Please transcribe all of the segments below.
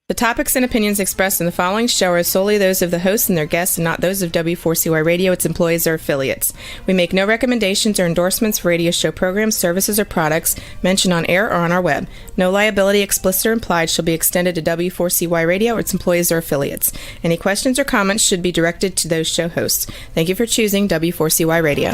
The topics and opinions expressed in the following show are solely those of the hosts and their guests and not those of W4CY Radio, its employees, or affiliates. We make no recommendations or endorsements for radio show programs, services, or products mentioned on air or on our web. No liability, explicit or implied, shall be extended to W4CY Radio or its employees or affiliates. Any questions or comments should be directed to those show hosts. Thank you for choosing W4CY Radio.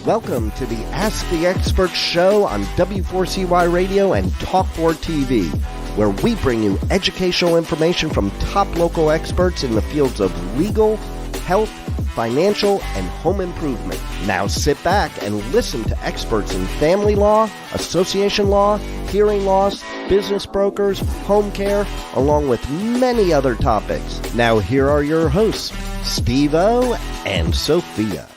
Welcome to the Ask the Expert show on W4CY Radio and Talk4 TV, where we bring you educational information from top local experts in the fields of legal, health, financial, and home improvement. Now sit back and listen to experts in family law, association law, hearing loss, business brokers, home care, along with many other topics. Now here are your hosts, Steve-O and Sophia.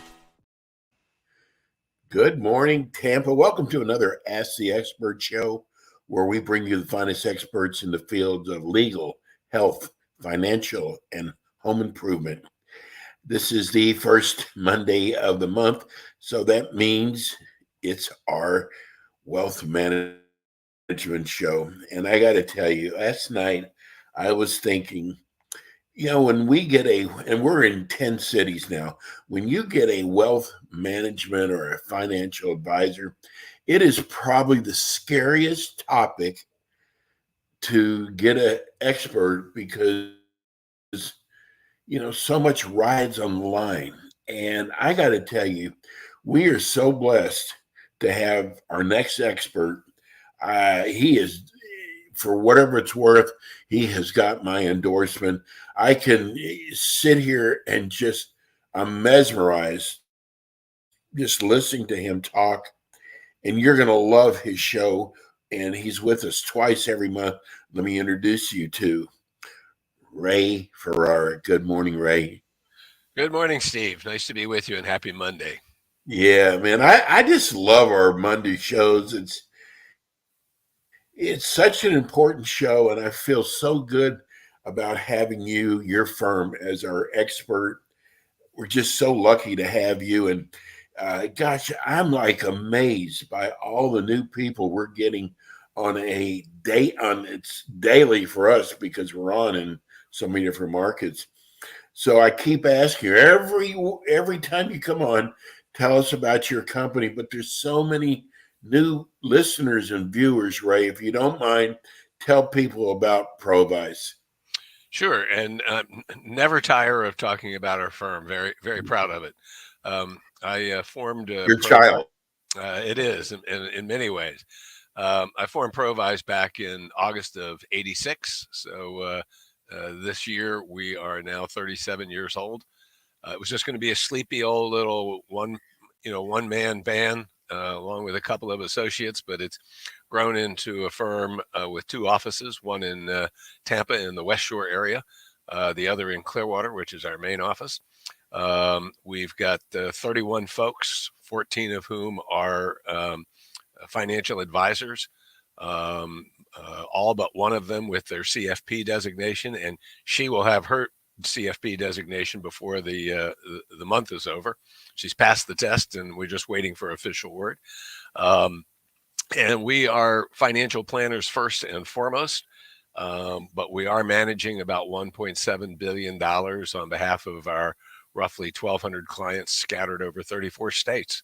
Good morning, Tampa. Welcome to another Ask the Expert show, where we bring you the finest experts in the fields of legal, health, financial, and home improvement. This is the first Monday of the month, so that means it's our wealth management show. And I got to tell you, last night I was thinking, when we get and we're in 10 cities now, when you get a wealth management or a financial advisor, it is probably the scariest topic to get an expert because, so much rides on the line. And I got to tell you, we are so blessed to have our next expert. He is, for whatever it's worth, he has got my endorsement. I can sit here and I'm mesmerized just listening to him talk, and you're going to love his show. And he's with us twice every month. Let me introduce you to Ray Ferrara. Good morning, Ray. Good morning, Steve. Nice to be with you, and happy Monday. Yeah, man. I just love our Monday shows. It's such an important show, and I feel so good about having your firm as our expert. We're just so lucky to have you. And gosh, I'm like amazed by all the new people we're getting on it's daily for us because we're on in so many different markets. So I keep asking you every time you come on, tell us about your company. But there's so many new listeners and viewers, Ray. If you don't mind, tell people about Provise. Sure, and never tire of talking about our firm. Very, very proud of it. I formed your child. It is in many ways. I formed Provise back in August of '86. So this year we are now 37 years old. It was just going to be a sleepy old little one-man band along with a couple of associates, but it's grown into a firm with two offices, one in Tampa in the West Shore area, the other in Clearwater, which is our main office. We've got 31 folks, 14 of whom are financial advisors, all but one of them with their CFP designation, and she will have her CFP designation before the month is over. She's passed the test, and we're just waiting for official word. And we are financial planners first and foremost, but we are managing about $1.7 billion on behalf of our roughly 1,200 clients scattered over 34 states.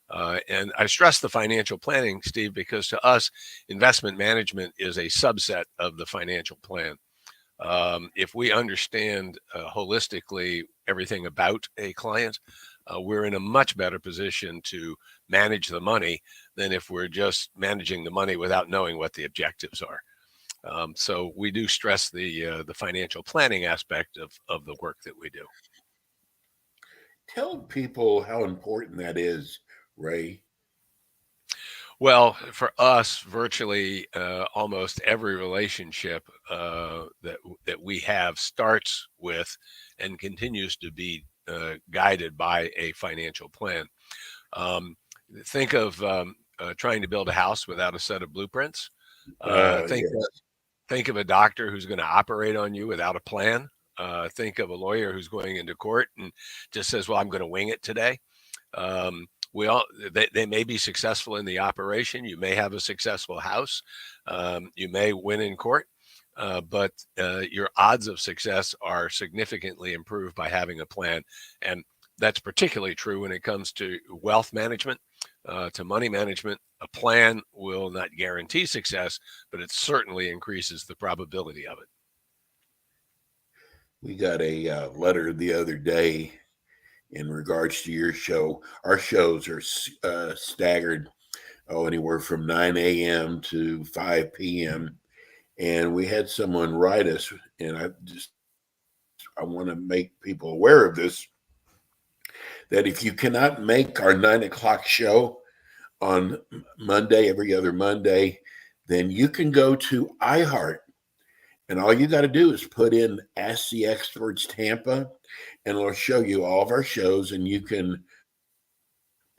And I stress the financial planning, Steve, because to us, investment management is a subset of the financial plan. If we understand holistically everything about a client, we're in a much better position to manage the money than if we're just managing the money without knowing what the objectives are. So we do stress the financial planning aspect of the work that we do. Tell people how important that is, Ray. Well, for us, virtually almost every relationship that we have starts with and continues to be guided by a financial plan. Think of trying to build a house without a set of blueprints. Think of a doctor who's going to operate on you without a plan. Think of a lawyer who's going into court and just says, well, I'm going to wing it today. they may be successful in the operation. You may have a successful house. You may win in court. But your odds of success are significantly improved by having a plan. And that's particularly true when it comes to wealth management, to money management. A plan will not guarantee success, but it certainly increases the probability of it. We got a letter the other day in regards to your show. Our shows are staggered, anywhere from 9 a.m. to 5 p.m. And we had someone write us, and I want to make people aware of this, that if you cannot make our 9 o'clock show on Monday, every other Monday, then you can go to iHeart. And all you got to do is put in Ask the Experts Tampa, and it'll show you all of our shows, and you can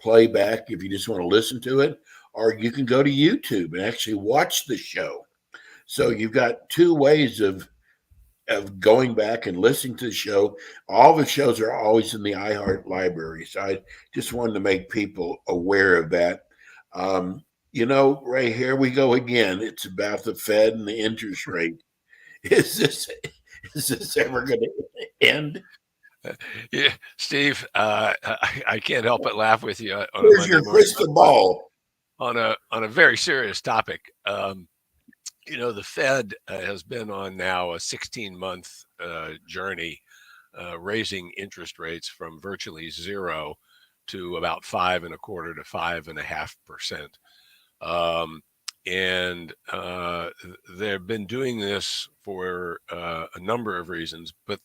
play back if you just want to listen to it, or you can go to YouTube and actually watch the show. So you've got two ways of going back and listening to the show. All the shows are always in the iHeart library. So I just wanted to make people aware of that. Ray, here we go again. It's about the Fed and the interest rate. Is this ever going to end? Yeah, Steve, I can't help but laugh with you on Where's your crystal ball? On a very serious topic. The Fed has been on now a 16-month journey, raising interest rates from virtually zero to about 5.25% to 5.5%. And they've been doing this for a number of reasons, but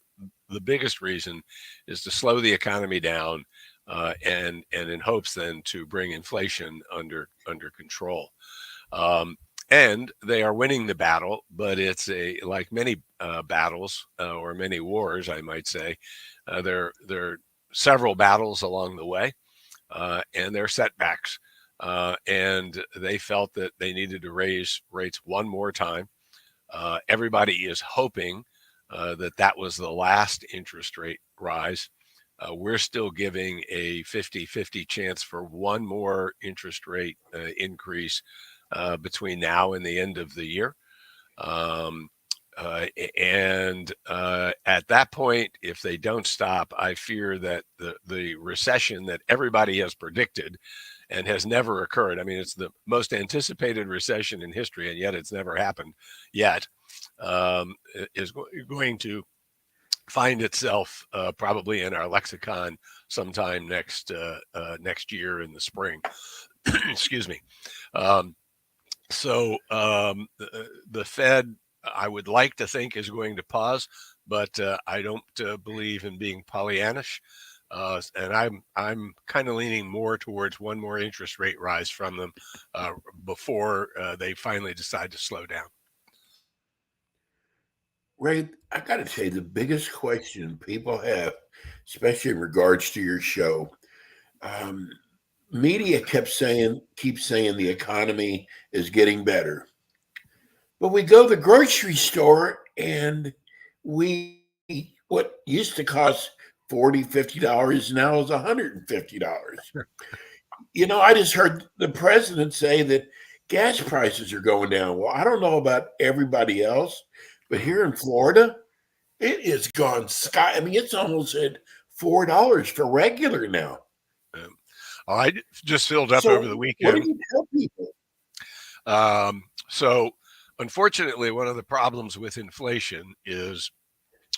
the biggest reason is to slow the economy down, and in hopes then to bring inflation under control. And they are winning the battle, but it's like many battles or many wars, I might say. There are several battles along the way, and there are setbacks. And they felt that they needed to raise rates one more time. Everybody is hoping that was the last interest rate rise. We're still giving a 50-50 chance for one more interest rate increase between now and the end of the year. And at that point, if they don't stop, I fear that the recession that everybody has predicted and has never occurred. I mean, it's the most anticipated recession in history, and yet it's never happened yet, is going to find itself probably in our lexicon sometime next year in the spring. Excuse me. So the Fed, I would like to think, is going to pause, but I don't believe in being Pollyannish. And I'm kind of leaning more towards one more interest rate rise from them before they finally decide to slow down. Ray, I got to tell you, the biggest question people have, especially in regards to your show, media keeps saying the economy is getting better. But we go to the grocery store and what used to cost $40, $50 now is $150. I just heard the president say that gas prices are going down. Well, I don't know about everybody else, but here in Florida, it has gone sky. I mean, it's almost at $4 for regular now. I just filled up over the weekend. What do you tell people? So unfortunately, one of the problems with inflation is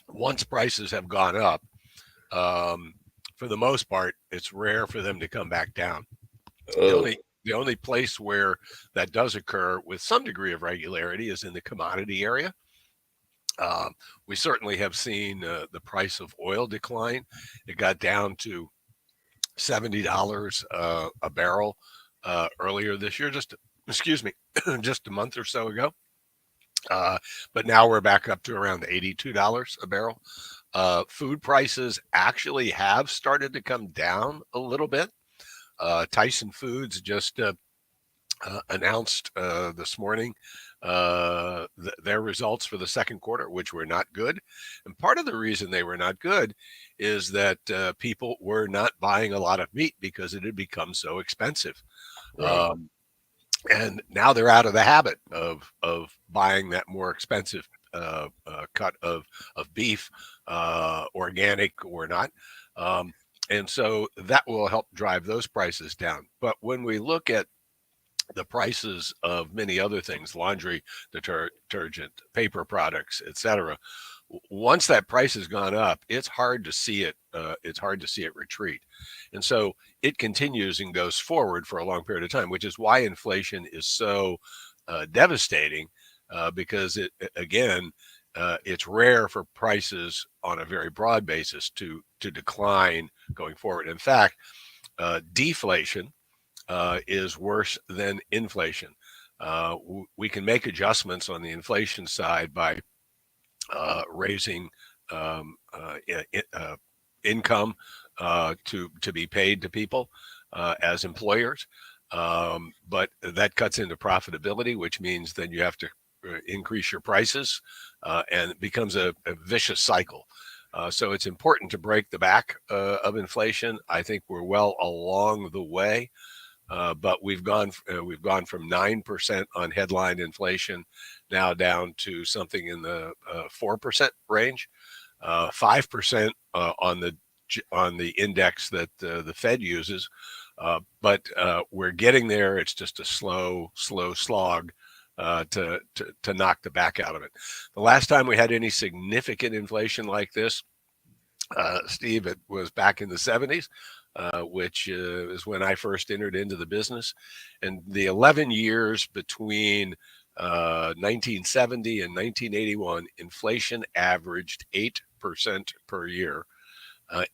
once prices have gone up, for the most part, it's rare for them to come back down. The only place where that does occur with some degree of regularity is in the commodity area. We certainly have seen the price of oil decline. It got down to $70 a barrel earlier this year, just a month or so ago. But now we're back up to around $82 a barrel. Food prices actually have started to come down a little bit. Tyson Foods just announced this morning their results for the second quarter, which were not good. And part of the reason they were not good is that people were not buying a lot of meat because it had become so expensive. Right. And now they're out of the habit of buying that more expensive cut of beef, organic or not. Um, and so that will help drive those prices down. But when we look at the prices of many other things, laundry detergent, paper products, etc. Once that price has gone up, it's hard to see it. It's hard to see it retreat, and so it continues and goes forward for a long period of time, which is why inflation is so devastating. Because it again, it's rare for prices on a very broad basis to decline going forward. In fact, deflation is worse than inflation. We can make adjustments on the inflation side by raising um, uh, income to be paid to people as employers, but that cuts into profitability, which means then you have to increase your prices, and it becomes a vicious cycle. So it's important to break the back of inflation. I think we're well along the way. But we've gone from 9% on headline inflation now down to something in the 4% range, 5% on the index that the Fed uses. But we're getting there. It's just a slow slog to knock the back out of it. The last time we had any significant inflation like this, Steve, it was back in the 70s, which is when I first entered into the business. And the 11 years between 1970 and 1981, inflation averaged 8% per year.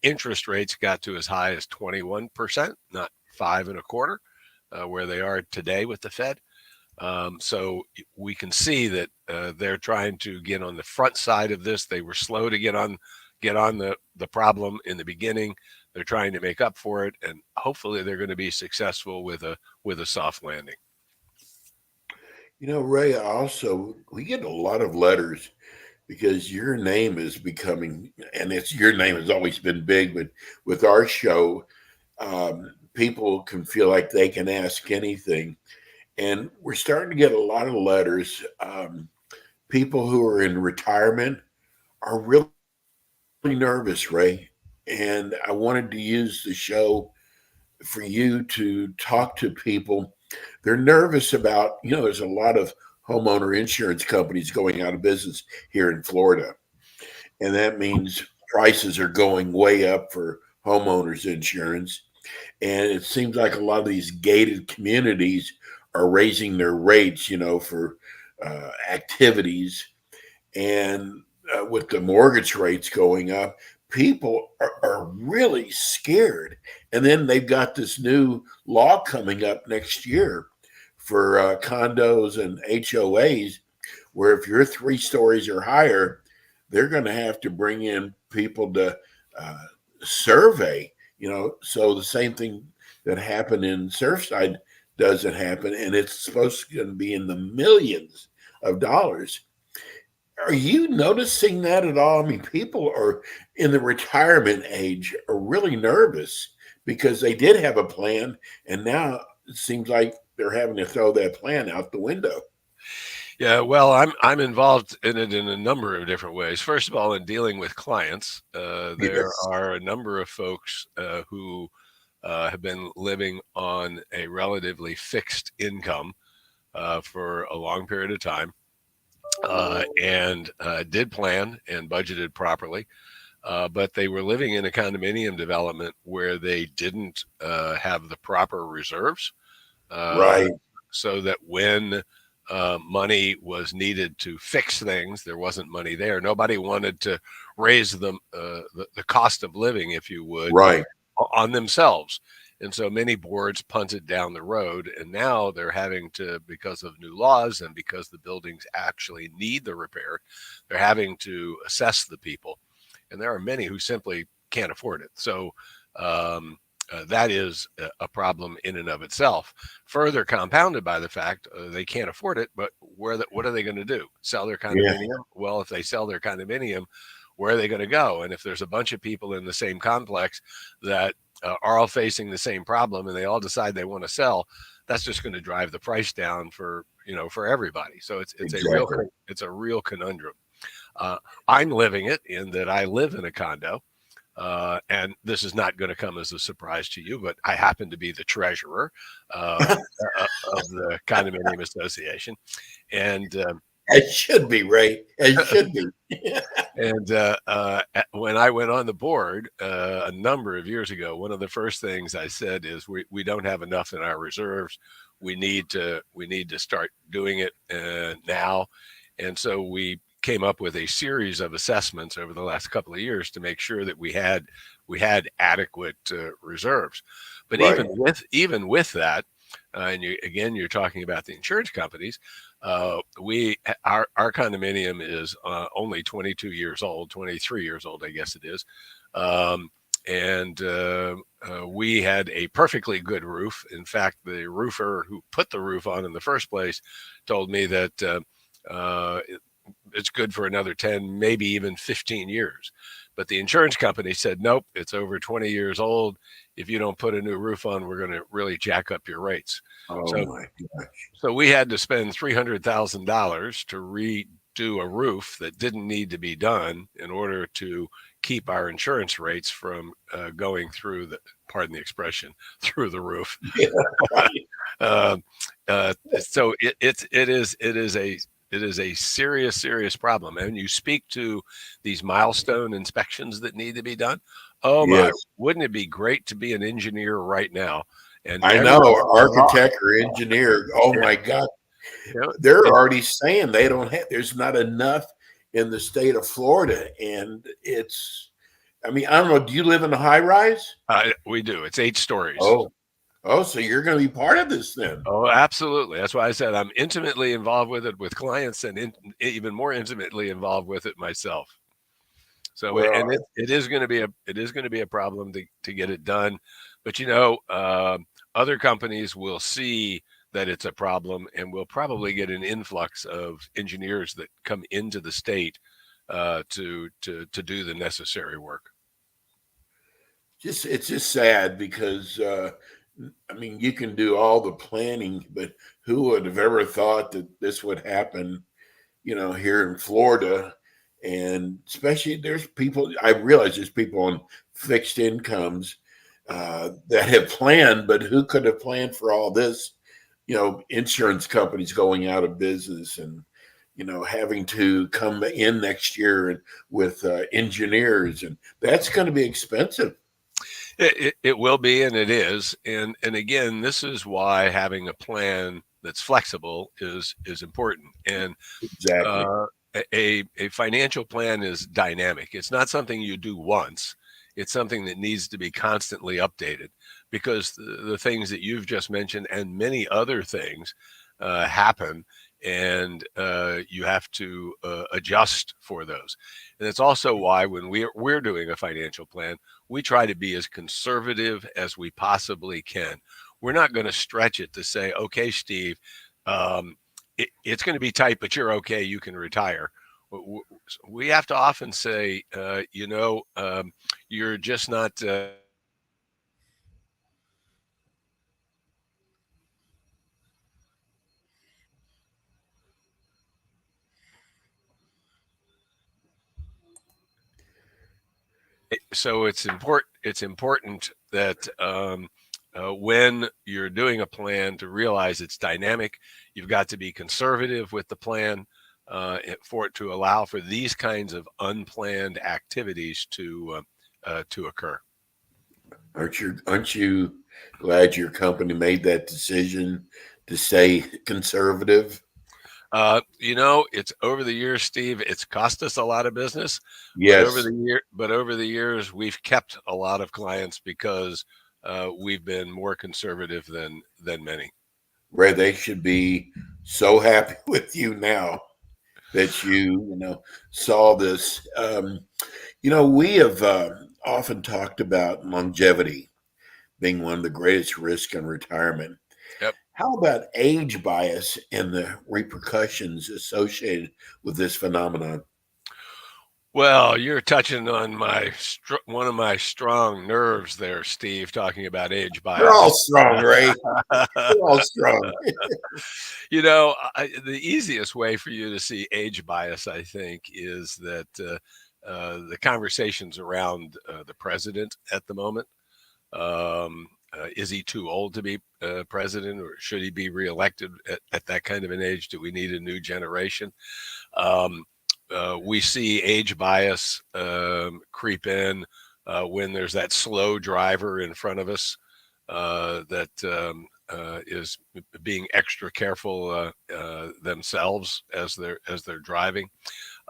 Interest rates got to as high as 21%, not 5.25%, where they are today with the Fed. So we can see that they're trying to get on the front side of this. They were slow to get on the problem in the beginning. They're trying to make up for it, and hopefully they're going to be successful with a soft landing. Ray, also, we get a lot of letters because your name is becoming, and your name has always been big, but with our show, people can feel like they can ask anything. And we're starting to get a lot of letters. People who are in retirement are really nervous, Ray. And I wanted to use the show for you to talk to people. They're nervous about, there's a lot of homeowner insurance companies going out of business here in Florida. And that means prices are going way up for homeowners insurance. And it seems like a lot of these gated communities are raising their rates, for activities. And with the mortgage rates going up, people are really scared. And then they've got this new law coming up next year for condos and HOAs, where if you're 3 stories or higher, they're going to have to bring in people to survey, so the same thing that happened in Surfside doesn't happen. And it's supposed to be in the millions of dollars. Are you noticing that at all? I mean, people are in the retirement age are really nervous because they did have a plan, and now it seems like they're having to throw that plan out the window. Yeah, well, I'm involved in it in a number of different ways. First of all, in dealing with clients, there Yes. are a number of folks who have been living on a relatively fixed income for a long period of time, and did plan and budgeted properly. But they were living in a condominium development where they didn't have the proper reserves, uh, Right. so that when money was needed to fix things, there wasn't money there. Nobody wanted to raise the cost of living, if you would, Right. on themselves. And so many boards punted down the road, and now they're having to, because of new laws and because the buildings actually need the repair, they're having to assess the people. And there are many who simply can't afford it. So that is a problem in and of itself, further compounded by the fact they can't afford it. But what are they going to do? Sell their Yeah. condominium? Well, if they sell their condominium, where are they going to go? And if there's a bunch of people in the same complex that are all facing the same problem and they all decide they want to sell, that's just going to drive the price down for everybody. So Exactly. it's a real conundrum. I'm living it in that I live in a condo. And this is not going to come as a surprise to you, but I happen to be the treasurer of the condominium association, and It should be, right? It should be. and when I went on the board a number of years ago, one of the first things I said is we don't have enough in our reserves. We need to start doing it now, and so we came up with a series of assessments over the last couple of years to make sure that we had adequate reserves. But Right. even with that, and you're talking about the insurance companies. Our condominium is only 22 years old, 23 years old, I guess it is. And we had a perfectly good roof. In fact, the roofer who put the roof on in the first place told me that it's good for another 10, maybe even 15 years. But the insurance company said, nope, it's over 20 years old. If you don't put a new roof on, we're going to really jack up your rates. Oh So, my gosh. so we had to spend $300,000 to redo a roof that didn't need to be done in order to keep our insurance rates from going through pardon the expression, through the roof. Yeah, right. So it is a serious problem. And you speak to these milestone inspections that need to be done. Oh my, Yes. wouldn't it be great to be an engineer right now? And I know, architect or engineer. Oh yeah, my God. you know, They're already saying there's not enough in the state of Florida. And I don't know, do you live in a high rise? we do. It's 8 stories. Oh, so you're going to be part of this then. Oh, absolutely. That's why I said I'm intimately involved with it with clients and even more intimately involved with it myself. So, Well, and it is going to be a problem to get it done. But other companies will see that it's a problem, and we'll probably get an influx of engineers that come into the state to do the necessary work. it's just sad because you can do all the planning, but who would have ever thought that this would happen, here in Florida? And especially I realize there's people on fixed incomes that have planned, but who could have planned for all this? Insurance companies going out of business and, having to come in next year and with engineers, and that's going to be expensive. It will be, and it is, and again, this is why having a plan that's flexible is important. And Exactly. a financial plan is dynamic. It's not something you do once. It's something that needs to be constantly updated because the things that you've just mentioned and many other things happen, and you have to adjust for those. And it's also why when we're doing a financial plan, we try to be as conservative as we possibly can. We're not going to stretch it to say, okay, Steve, it's going to be tight, but you're okay. You can retire. We have to often say, you're just not. So it's important. It's important that when you're doing a plan to realize it's dynamic, you've got to be conservative with the plan for it to allow for these kinds of unplanned activities to occur. Aren't you glad your company made that decision to stay conservative? It's over the years, Steve. It's cost us a lot of business, Yes. but over the years, we've kept a lot of clients because we've been more conservative than many. Ray, they should be so happy with you now that you saw this. We have often talked about longevity, being one of the greatest risks in retirement. Yep. How about age bias and the repercussions associated with this phenomenon? Well, you're touching on one of my strong nerves there, Steve, talking about age We're all bias. strong, Ray. We're all strong. The easiest way for you to see age bias, I think, is that the conversations around the president at the moment. Is he too old to be president, or should he be reelected at that kind of an age? Do we need a new generation? We see age bias creep in when there's that slow driver in front of us that is being extra careful themselves as they're driving.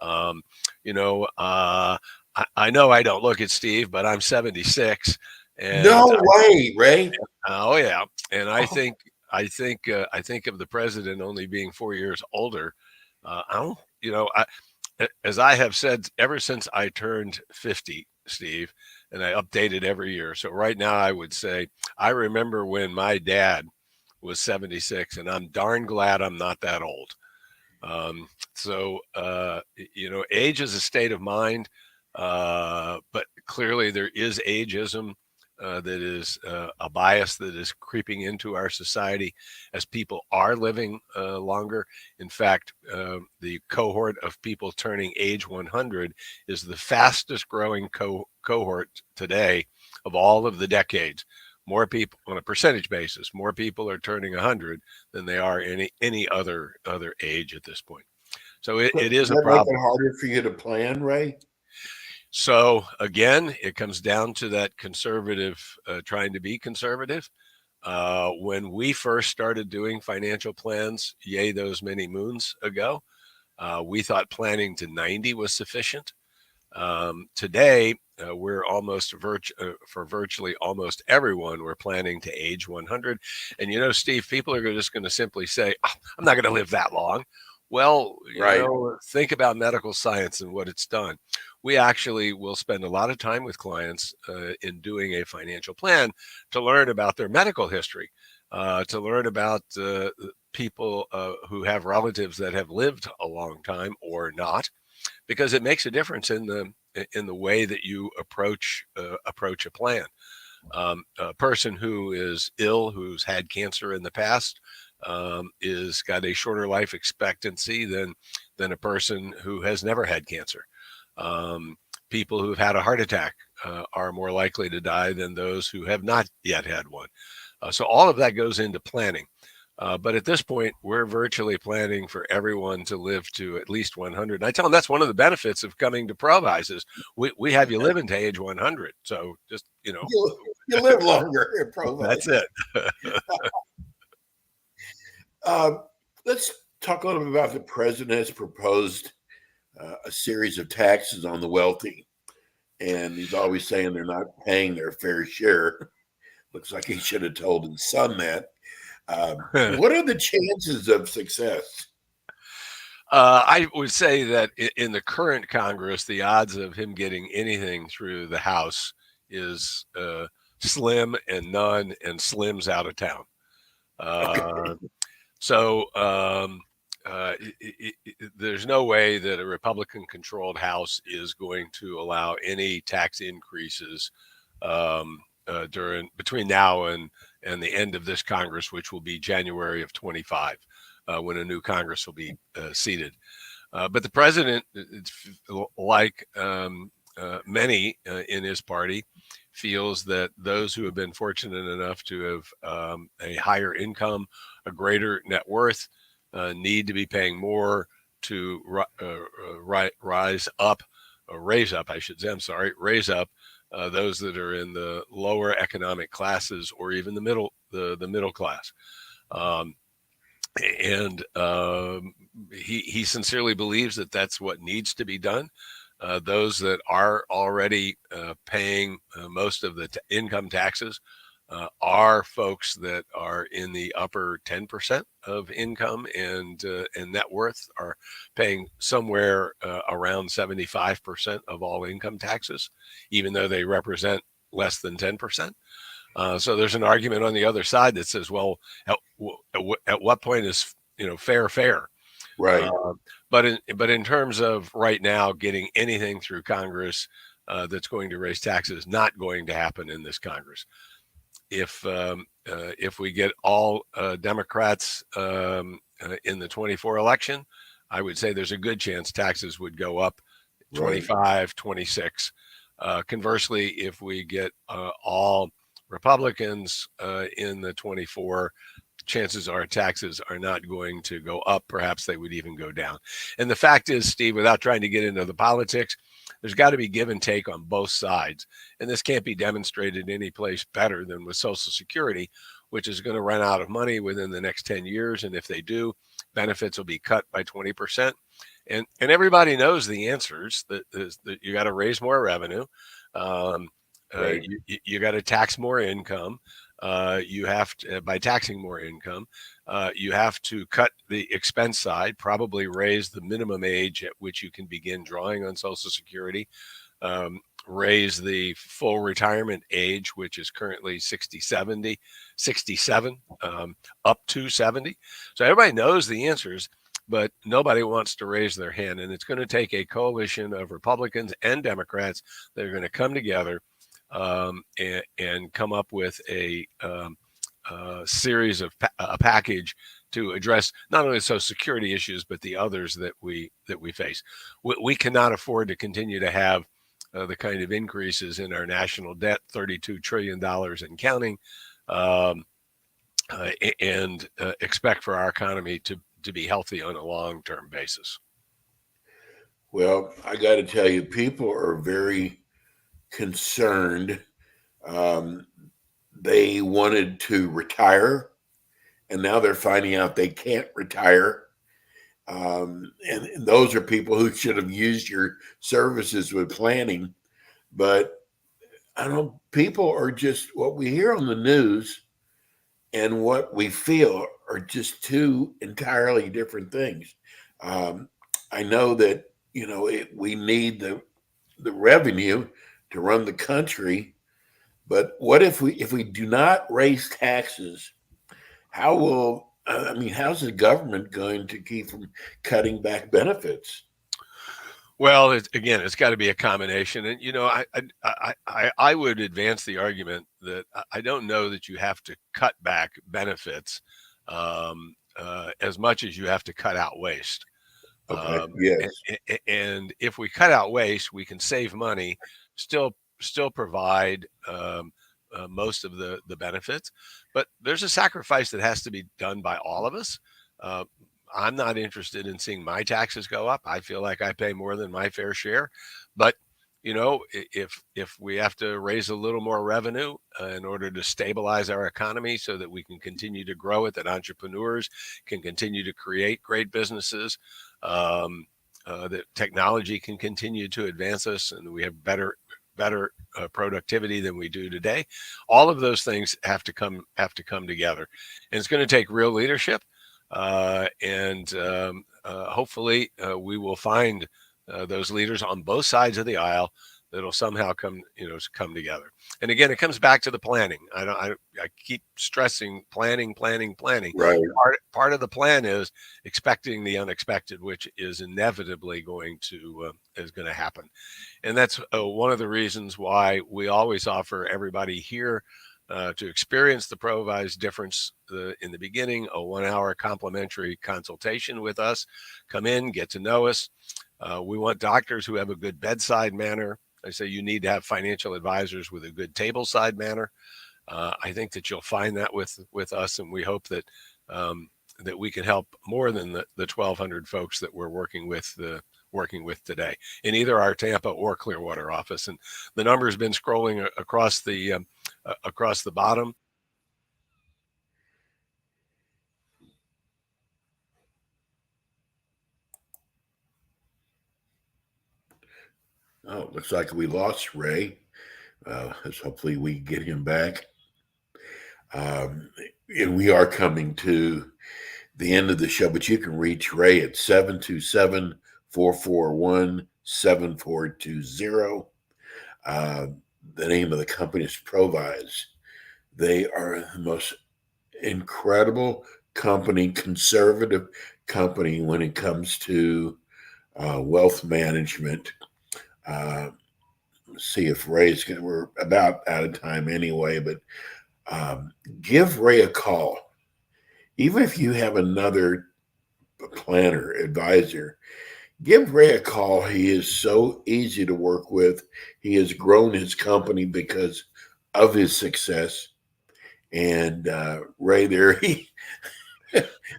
Um, I know I don't look at Steve, but I'm 76, and No way, Ray. oh yeah, and I Oh, think I think of the president only being 4 years older. I don't, as I have said ever since I turned 50, Steve, and I update it every year. So right now I would say I remember when my dad was 76, and I'm darn glad I'm not that old. Age is a state of mind, but clearly there is ageism that is a bias that is creeping into our society as people are living longer. In fact, the cohort of people turning age 100 is the fastest growing cohort today of all of the decades. More people, on a percentage basis, more people are turning 100 than they are any other age at this point. So it does is a that make problem. it harder for you to plan, Ray? So again, it comes down to that conservative, trying to be conservative. When we first started doing financial plans, yay, those many moons ago, we thought planning to 90 was sufficient. Today, we're almost for virtually almost everyone, we're planning to age 100. And Steve, people are just going to simply say, "Oh, I'm not going to live that long." Well, Right. think about medical science and what it's done. We actually will spend a lot of time with clients in doing a financial plan to learn about their medical history, to learn about people who have relatives that have lived a long time or not, because it makes a difference in the way that you approach a plan. A person who is ill, who's had cancer in the past, is got a shorter life expectancy than a person who has never had cancer. People who've had a heart attack are more likely to die than those who have not yet had one. So all of that goes into planning. But at this point, we're virtually planning for everyone to live to at least 100. And I tell them that's one of the benefits of coming to ProVise is we have you living to age 100. So just, You live longer in Provo. that's it. Let's talk a little bit about the president has proposed a series of taxes on the wealthy, and he's always saying they're not paying their fair share. Looks like he should have told his son that. What are the chances of success? I would say that in the current Congress, the odds of him getting anything through the House is slim and none, and slim's out of town. Okay. So there's no way that a Republican-controlled House is going to allow any tax increases between now and the end of this Congress, which will be January of 25, when a new Congress will be seated. But the president, like many in his party, feels that those who have been fortunate enough to have a higher income, a greater net worth, need to be paying more to raise up, I should say, raise up those that are in the lower economic classes or even the middle class. He sincerely believes that that's what needs to be done. Those that are already paying most of the income taxes are folks that are in the upper 10% of income and net worth, are paying somewhere around 75% of all income taxes, even though they represent less than 10%. So there's an argument on the other side that says, well, at what point is fair? Right. But in terms of right now getting anything through Congress that's going to raise taxes, not going to happen in this Congress. If we get all Democrats in the 24 election, I would say there's a good chance taxes would go up 25, 26. Conversely, if we get all Republicans in the 24, chances are taxes are not going to go up. Perhaps they would even go down. And the fact is, Steve, without trying to get into the politics, there's got to be give and take on both sides. And this can't be demonstrated any place better than with Social Security, which is going to run out of money within the next 10 years. And if they do, benefits will be cut by 20%. And everybody knows the answers that you got to raise more revenue. Right. You got to tax more income. You have to, by taxing more income, you have to cut the expense side, probably raise the minimum age at which you can begin drawing on Social Security, raise the full retirement age, which is currently 67, up to 70. So everybody knows the answers, but nobody wants to raise their hand. And it's going to take a coalition of Republicans and Democrats that are going to come together and come up with a series of a package to address not only Social Security issues but the others that we face. We cannot afford to continue to have the kind of increases in our national debt, $32 trillion and counting, and expect for our economy to be healthy on a long-term basis. Well, I got to tell you, people are very concerned. They wanted to retire, and now they're finding out they can't retire. And those are people who should have used your services with planning. But I don't know, people are just, what we hear on the news and what we feel are just two entirely different things. I know that, we need the revenue to run the country, but what if we do not raise taxes? How's the government going to keep from cutting back benefits? Well, it's got to be a combination, and I would advance the argument that I don't know that you have to cut back benefits as much as you have to cut out waste. Okay. Yes. And if we cut out waste, we can save money, still provide most of the benefits, but there's a sacrifice that has to be done by all of us. I'm not interested in seeing my taxes go up. I feel like I pay more than my fair share, but if we have to raise a little more revenue in order to stabilize our economy so that we can continue to grow it, that entrepreneurs can continue to create great businesses, that technology can continue to advance us, and we have better productivity than we do today. All of those things have to come together, and it's going to take real leadership. And hopefully we will find those leaders on both sides of the aisle that'll somehow come together. And again, it comes back to the planning. I keep stressing planning. Right. Part of the plan is expecting the unexpected, which is inevitably going to happen. And that's one of the reasons why we always offer everybody here to experience the Provise difference in the beginning, a 1-hour complimentary consultation with us. Come in, get to know us. We want doctors who have a good bedside manner. I say you need to have financial advisors with a good tableside manner. I think that you'll find that with us, and we hope that that we can help more than the 1,200 folks that we're working with today in either our Tampa or Clearwater office. And the number has been scrolling across the bottom. Oh, looks like we lost Ray. Hopefully we get him back. And we are coming to the end of the show, but you can reach Ray at 727-441-7420. The name of the company is Provise. They are the most incredible company, conservative company when it comes to wealth management. See if Ray's going. We're about out of time anyway, but give Ray a call. Even if you have another planner, advisor, give Ray a call. He is so easy to work with. He has grown his company because of his success. And Ray, there he.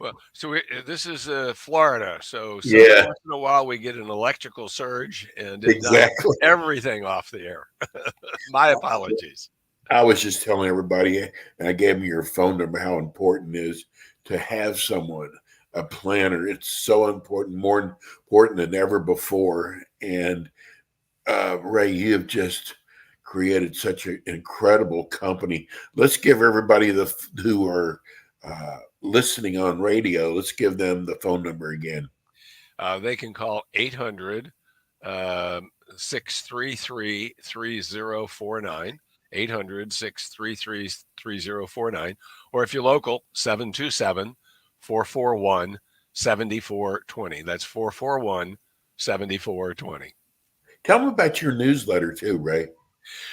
Well, so this is Florida, so once in a while we get an electrical surge, and it does everything off the air. My apologies. I was just telling everybody, and I gave me your phone number, how important it is to have someone, a planner. It's so important, more important than ever before. And Ray, you have just created such an incredible company. Let's give everybody who are listening on radio, let's give them the phone number again. They can call 800-633-3049, 800-633-3049, or if you're local, 727-441-7420. That's 441-7420. Tell them about your newsletter too, Ray.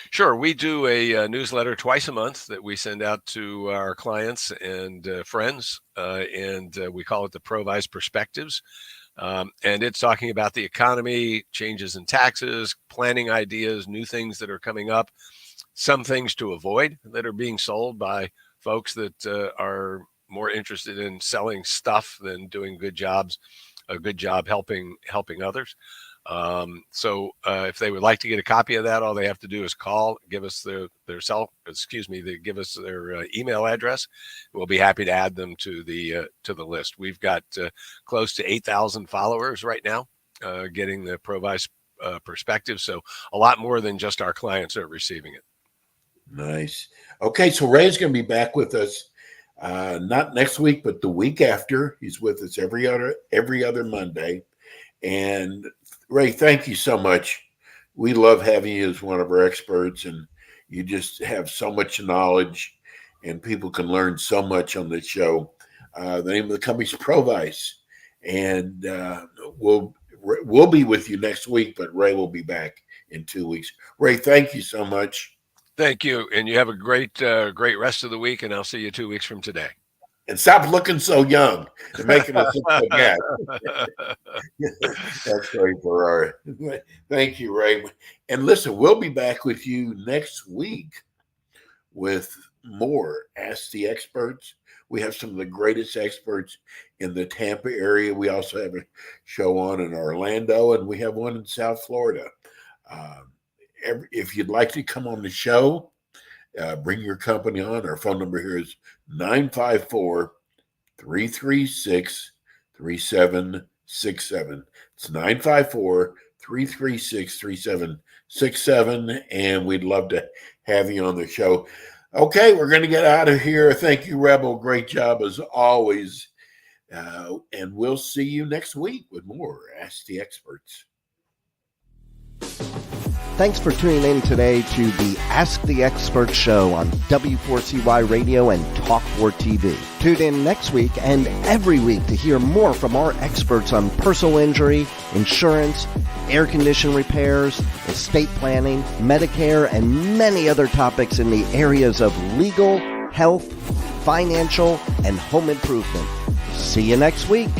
Sure. We do a newsletter twice a month that we send out to our clients and friends, and we call it the Provise Perspectives. And it's talking about the economy, changes in taxes, planning ideas, new things that are coming up, some things to avoid that are being sold by folks that are more interested in selling stuff than doing a good job helping others. So if they would like to get a copy of that, all they have to do is call, give us their give us their email address. We'll be happy to add them to the list. We've got close to 8,000 followers right now, getting the Provise perspective. So a lot more than just our clients are receiving it. Nice. Okay. So Ray's going to be back with us, not next week, but the week after. He's with us every other Monday. And Ray, thank you so much. We love having you as one of our experts, and you just have so much knowledge, and people can learn so much on this show. The name of the company is Provise, and we'll be with you next week, but Ray will be back in 2 weeks. Ray, thank you so much. Thank you, and you have a great rest of the week, and I'll see you 2 weeks from today. And stop looking so young and making us look so bad. That's great for our. Thank you, Ray. And listen, we'll be back with you next week with more Ask the Experts. We have some of the greatest experts in the Tampa area. We also have a show on in Orlando, and we have one in South Florida. If you'd like to come on the show, bring your company on. Our phone number here is 954-336-3767. It's 954-336-3767, and we'd love to have you on the show. Okay, we're going to get out of here. Thank you, Rebel. Great job as always. And we'll see you next week with more Ask the Experts. Thanks for tuning in today to the Ask the Expert show on W4CY Radio and Talk4 TV. Tune in next week and every week to hear more from our experts on personal injury, insurance, air condition repairs, estate planning, Medicare, and many other topics in the areas of legal, health, financial, and home improvement. See you next week.